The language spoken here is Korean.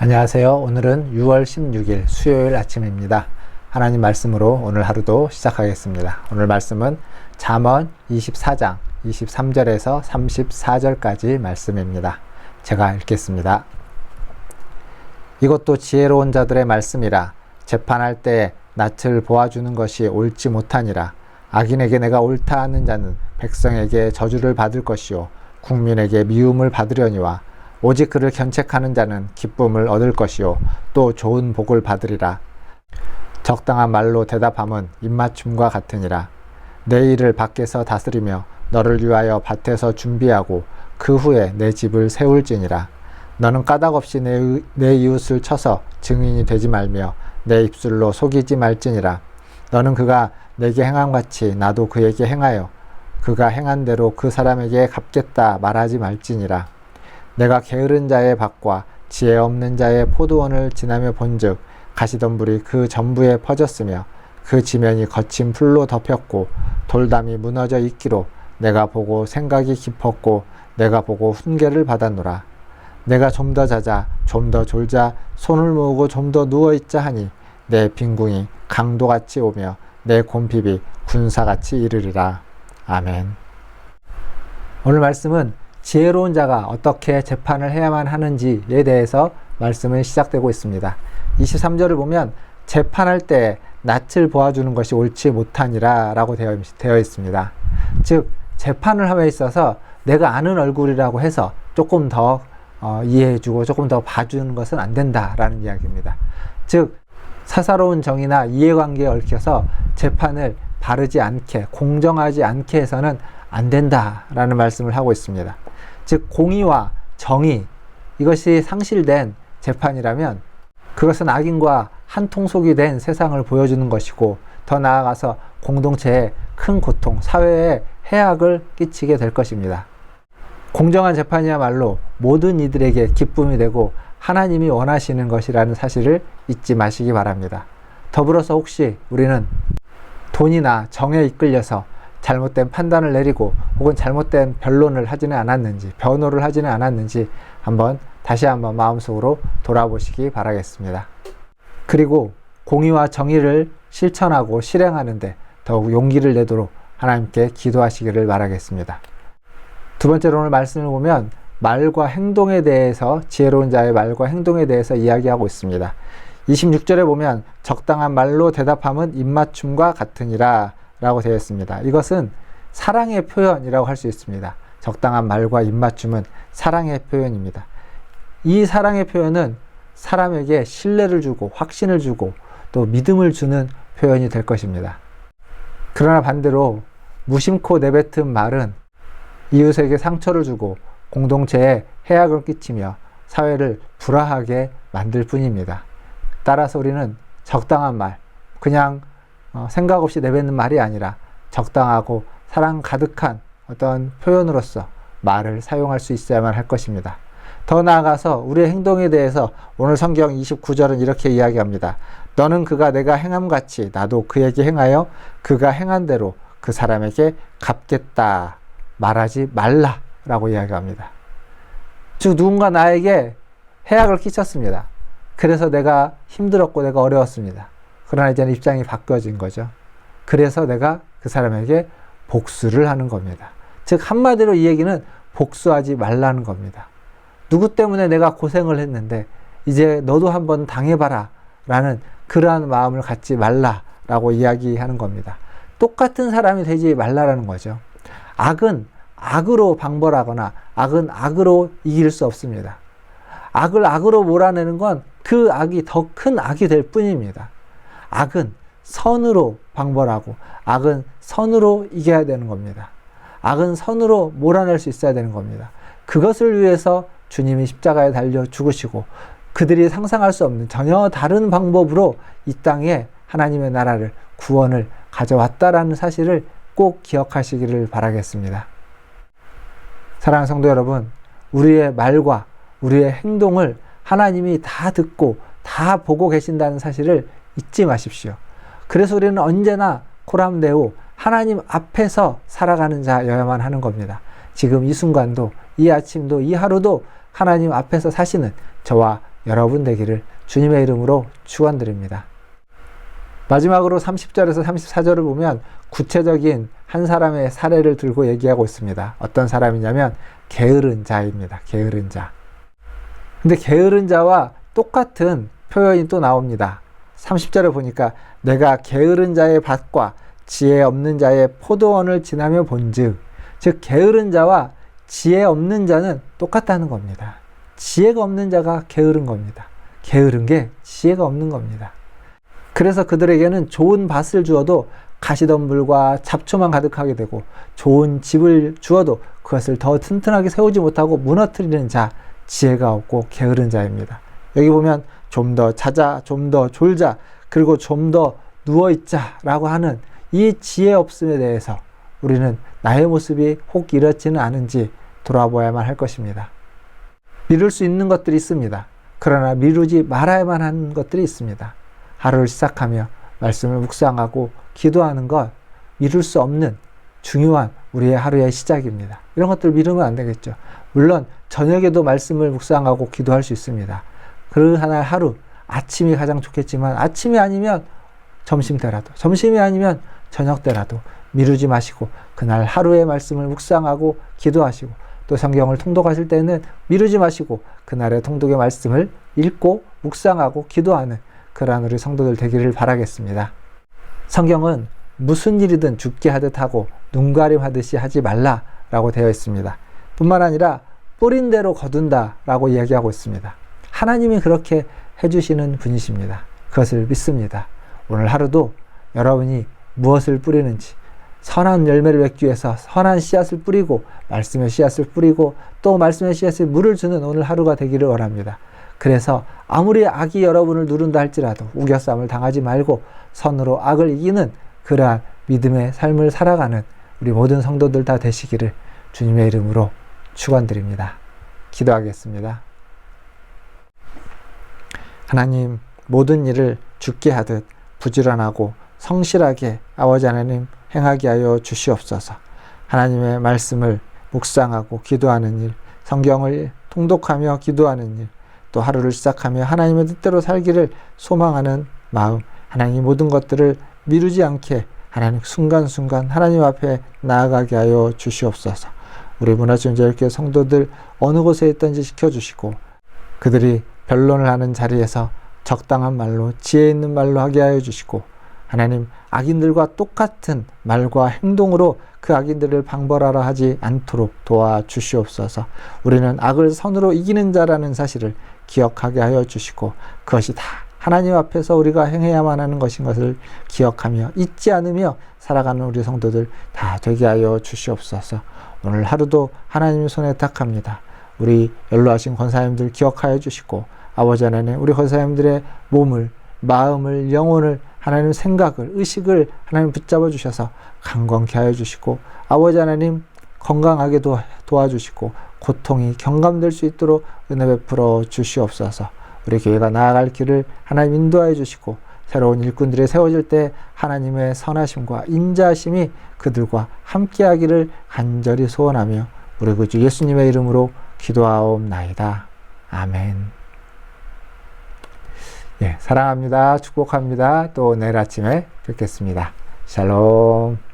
안녕하세요. 오늘은 6월 16일 수요일 아침입니다. 하나님 말씀으로 오늘 하루도 시작하겠습니다. 오늘 말씀은 잠언 24장 23절에서 34절까지 말씀입니다. 제가 읽겠습니다. 이것도 지혜로운 자들의 말씀이라. 재판할 때에 낯을 보아주는 것이 옳지 못하니라. 악인에게 내가 옳다 하는 자는 백성에게 저주를 받을 것이요 국민에게 미움을 받으려니와 오직 그를 견책하는 자는 기쁨을 얻을 것이요 또 좋은 복을 받으리라. 적당한 말로 대답함은 입맞춤과 같으니라. 내 일을 밖에서 다스리며 너를 위하여 밭에서 준비하고 그 후에 내 집을 세울지니라. 너는 까닭없이 내 이웃을 쳐서 증인이 되지 말며 내 입술로 속이지 말지니라. 너는 그가 내게 행함같이 나도 그에게 행하여 그가 행한 대로 그 사람에게 갚겠다 말하지 말지니라. 내가 게으른 자의 밭과 지혜 없는 자의 포도원을 지나며 본즉 가시덤불이 그 전부에 퍼졌으며 그 지면이 거친 풀로 덮였고 돌담이 무너져 있기로 내가 보고 생각이 깊었고 내가 보고 훈계를 받았노라. 내가 좀 더 자자 좀 더 졸자 손을 모으고 좀 더 누워있자 하니 내 빈궁이 강도같이 오며 내 곰핍이 군사같이 이르리라. 아멘. 오늘 말씀은 지혜로운 자가 어떻게 재판을 해야만 하는지에 대해서 말씀이 시작되고 있습니다. 23절을 보면 재판할 때 낯을 보아주는 것이 옳지 못하니라 라고 되어 있습니다. 즉 재판을 함에 있어서 내가 아는 얼굴이라고 해서 조금 더 이해해주고 조금 더 봐주는 것은 안 된다라는 이야기입니다. 즉 사사로운 정의나 이해관계에 얽혀서 재판을 바르지 않게 공정하지 않게 해서는 안 된다라는 말씀을 하고 있습니다. 즉 공의와 정의 이것이 상실된 재판이라면 그것은 악인과 한통속이 된 세상을 보여주는 것이고 더 나아가서 공동체에 큰 고통, 사회에 해악을 끼치게 될 것입니다. 공정한 재판이야말로 모든 이들에게 기쁨이 되고 하나님이 원하시는 것이라는 사실을 잊지 마시기 바랍니다. 더불어서 혹시 우리는 돈이나 정에 이끌려서 잘못된 판단을 내리고 혹은 잘못된 변론을 하지는 않았는지 변호를 하지는 않았는지 다시 한번 마음속으로 돌아보시기 바라겠습니다. 그리고 공의와 정의를 실천하고 실행하는데 더욱 용기를 내도록 하나님께 기도하시기를 바라겠습니다. 두 번째로 오늘 말씀을 보면 말과 행동에 대해서 지혜로운 자의 말과 행동에 대해서 이야기하고 있습니다. 26절에 보면 적당한 말로 대답함은 입맞춤과 같으니라 라고 되어 있습니다. 이것은 사랑의 표현이라고 할 수 있습니다. 적당한 말과 입맞춤은 사랑의 표현입니다. 이 사랑의 표현은 사람에게 신뢰를 주고 확신을 주고 또 믿음을 주는 표현이 될 것입니다. 그러나 반대로 무심코 내뱉은 말은 이웃에게 상처를 주고 공동체에 해악을 끼치며 사회를 불화하게 만들 뿐입니다. 따라서 우리는 적당한 말, 그냥 생각 없이 내뱉는 말이 아니라 적당하고 사랑 가득한 어떤 표현으로서 말을 사용할 수 있어야만 할 것입니다. 더 나아가서 우리의 행동에 대해서 오늘 성경 29절은 이렇게 이야기합니다. 너는 그가 내가 행함같이 나도 그에게 행하여 그가 행한 대로 그 사람에게 갚겠다 말하지 말라 라고 이야기합니다. 즉 누군가 나에게 해악을 끼쳤습니다. 그래서 내가 힘들었고 내가 어려웠습니다. 그러나 이제는 입장이 바뀌어진 거죠. 그래서 내가 그 사람에게 복수를 하는 겁니다. 즉 한마디로 이 얘기는 복수하지 말라는 겁니다. 누구 때문에 내가 고생을 했는데 이제 너도 한번 당해봐라 라는 그러한 마음을 갖지 말라라고 이야기하는 겁니다. 똑같은 사람이 되지 말라라는 거죠. 악은 악으로 방벌하거나 악은 악으로 이길 수 없습니다. 악을 악으로 몰아내는 건 그 악이 더 큰 악이 될 뿐입니다. 악은 선으로 방벌하고 악은 선으로 이겨야 되는 겁니다. 악은 선으로 몰아낼 수 있어야 되는 겁니다. 그것을 위해서 주님이 십자가에 달려 죽으시고 그들이 상상할 수 없는 전혀 다른 방법으로 이 땅에 하나님의 나라를 구원을 가져왔다라는 사실을 꼭 기억하시기를 바라겠습니다. 사랑하는 성도 여러분, 우리의 말과 우리의 행동을 하나님이 다 듣고 다 보고 계신다는 사실을 잊지 마십시오. 그래서 우리는 언제나 코람데오 하나님 앞에서 살아가는 자여야만 하는 겁니다. 지금 이 순간도 이 아침도 이 하루도 하나님 앞에서 사시는 저와 여러분 되기를 주님의 이름으로 축원드립니다. 마지막으로 30절에서 34절을 보면 구체적인 한 사람의 사례를 들고 얘기하고 있습니다. 어떤 사람이냐면 게으른 자입니다. 게으른 자. 근데 게으른 자와 똑같은 표현이 또 나옵니다. 30절에 보니까 내가 게으른 자의 밭과 지혜 없는 자의 포도원을 지나며 본즉, 즉 게으른 자와 지혜 없는 자는 똑같다는 겁니다. 지혜가 없는 자가 게으른 겁니다. 게으른 게 지혜가 없는 겁니다. 그래서 그들에게는 좋은 밭을 주어도 가시덤불과 잡초만 가득하게 되고, 좋은 집을 주어도 그것을 더 튼튼하게 세우지 못하고 무너뜨리는 자, 지혜가 없고 게으른 자입니다. 여기 보면 좀 더 자자, 좀 더 졸자, 그리고 좀 더 누워있자 라고 하는 이 지혜 없음에 대해서 우리는 나의 모습이 혹 이렇지는 않은지 돌아보아야만 할 것입니다. 미룰 수 있는 것들이 있습니다. 그러나 미루지 말아야만 하는 것들이 있습니다. 하루를 시작하며 말씀을 묵상하고 기도하는 것, 미룰 수 없는 중요한 우리의 하루의 시작입니다. 이런 것들을 미루면 안 되겠죠. 물론 저녁에도 말씀을 묵상하고 기도할 수 있습니다. 그 하루, 아침이 가장 좋겠지만 아침이 아니면 점심 때라도, 점심이 아니면 저녁 때라도 미루지 마시고 그날 하루의 말씀을 묵상하고 기도하시고, 또 성경을 통독하실 때는 미루지 마시고 그날의 통독의 말씀을 읽고 묵상하고 기도하는 그러한 우리 성도들 되기를 바라겠습니다. 성경은 무슨 일이든 죽게 하듯 하고 눈가림하듯이 하지 말라라고 되어 있습니다. 뿐만 아니라 뿌린 대로 거둔다 라고 이야기하고 있습니다. 하나님이 그렇게 해주시는 분이십니다. 그것을 믿습니다. 오늘 하루도 여러분이 무엇을 뿌리는지, 선한 열매를 맺기 위해서 선한 씨앗을 뿌리고 말씀의 씨앗을 뿌리고 또 말씀의 씨앗에 물을 주는 오늘 하루가 되기를 원합니다. 그래서 아무리 악이 여러분을 누른다 할지라도 우겨싸움을 당하지 말고 선으로 악을 이기는 그러한 믿음의 삶을 살아가는 우리 모든 성도들 다 되시기를 주님의 이름으로 축원드립니다. 기도하겠습니다. 하나님, 모든 일을 죽게 하듯 부지런하고 성실하게 아버지 하나님 행하게 하여 주시옵소서. 하나님의 말씀을 묵상하고 기도하는 일, 성경을 통독하며 기도하는 일, 또 하루를 시작하며 하나님의 뜻대로 살기를 소망하는 마음, 하나님 모든 것들을 미루지 않게 하나님 순간순간 하나님 앞에 나아가게 하여 주시옵소서. 우리 문화중재교회 성도들 어느 곳에 있든지 지켜주시고, 그들이 변론을 하는 자리에서 적당한 말로 지혜 있는 말로 하게 하여 주시고, 하나님 악인들과 똑같은 말과 행동으로 그 악인들을 방벌하라 하지 않도록 도와주시옵소서. 우리는 악을 선으로 이기는 자라는 사실을 기억하게 하여 주시고, 그것이 다 하나님 앞에서 우리가 행해야만 하는 것인 것을 기억하며 잊지 않으며 살아가는 우리 성도들 다 되게 하여 주시옵소서. 오늘 하루도 하나님의 손에 탁합니다. 우리 연로하신 권사님들 기억하여 주시고, 아버지 하나님 우리 권사님들의 몸을, 마음을, 영혼을, 하나님 생각을, 의식을 하나님 붙잡아 주셔서 강건케 하여 주시고, 아버지 하나님 건강하게 도와주시고 고통이 경감될 수 있도록 은혜 베풀어 주시옵소서. 우리 교회가 나아갈 길을 하나님 인도하여 주시고, 새로운 일꾼들이 세워질 때 하나님의 선하심과 인자하심이 그들과 함께하기를 간절히 소원하며 우리 구주 예수님의 이름으로 기도하옵나이다. 아멘. 예, 사랑합니다. 축복합니다. 또 내일 아침에 뵙겠습니다. 샬롬.